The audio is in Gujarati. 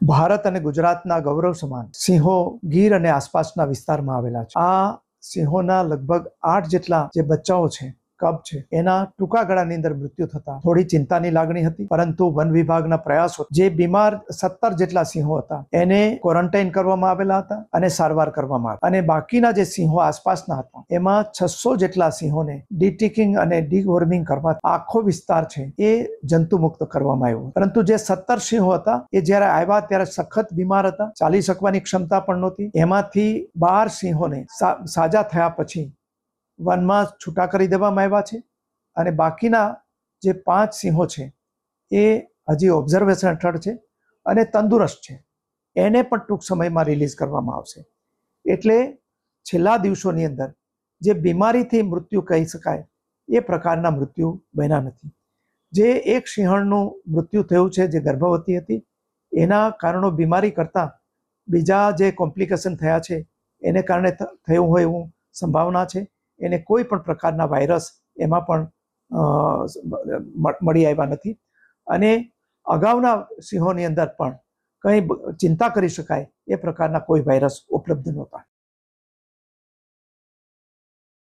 ભારત અને ગુજરાતના ગૌરવ સમાન સિંહો ગીર અને આસપાસના વિસ્તારમાં આવેલા છે. આ સિંહોના લગભગ 8 જેટલા જે બચ્ચાઓ છે, કબ છે, એના ટૂંકા ગાળાની અંદર મૃત્યુ થતા થોડી ચિંતાની લાગણી હતી. પરંતુ વન વિભાગના પ્રયાસો, જે બીમાર 17 જેટલા સિંહો હતા એને ક્વોરન્ટાઇન કરવામાં આવેલા હતા અને સારવાર કરવામાં આવી, અને બાકીના જે સિંહો આસપાસના હતા એમાં 600 જેટલા સિંહોને ડીટિકિંગ અને ડીવોર્મિંગ કરવા આખો વિસ્તાર છે એ જંતુમુક્ત કરવામાં આવ્યો. પરંતુ જે 17 સિંહો હતા એ જ્યારે આવ્યા ત્યારે સખત બીમાર હતા, ચાલી શકવાની ક્ષમતા પણ નહોતી. એમાંથી 12 સિંહોને સાજા થયા પછી વનમાં છૂટા કરી દેવામાં આવ્યા છે, અને બાકીના જે 5 સિંહો છે એ હજી ઓબ્ઝર્વેશન હેઠળ છે અને તંદુરસ્ત છે. એને પણ ટૂંક સમયમાં રિલીઝ કરવામાં આવશે. એટલે છેલ્લા દિવસોની અંદર જે બીમારીથી મૃત્યુ કહી શકાય એ પ્રકારના મૃત્યુ બન્યા નથી. જે એક સિંહણનું મૃત્યુ થયું છે, જે ગર્ભવતી હતી, એના કારણો બીમારી કરતાં બીજા જે કોમ્પ્લિકેશન થયા છે એને કારણે થયું હોય એવું સંભાવના છે. એને કોઈ પણ પ્રકારના વાયરસ એમાં પણ મળી આવ્યા નથી, અને અગાઉના સિંહોની અંદર પણ કંઈ ચિંતા કરી શકાય એ પ્રકારના કોઈ વાયરસ ઉપલબ્ધ નહોતા.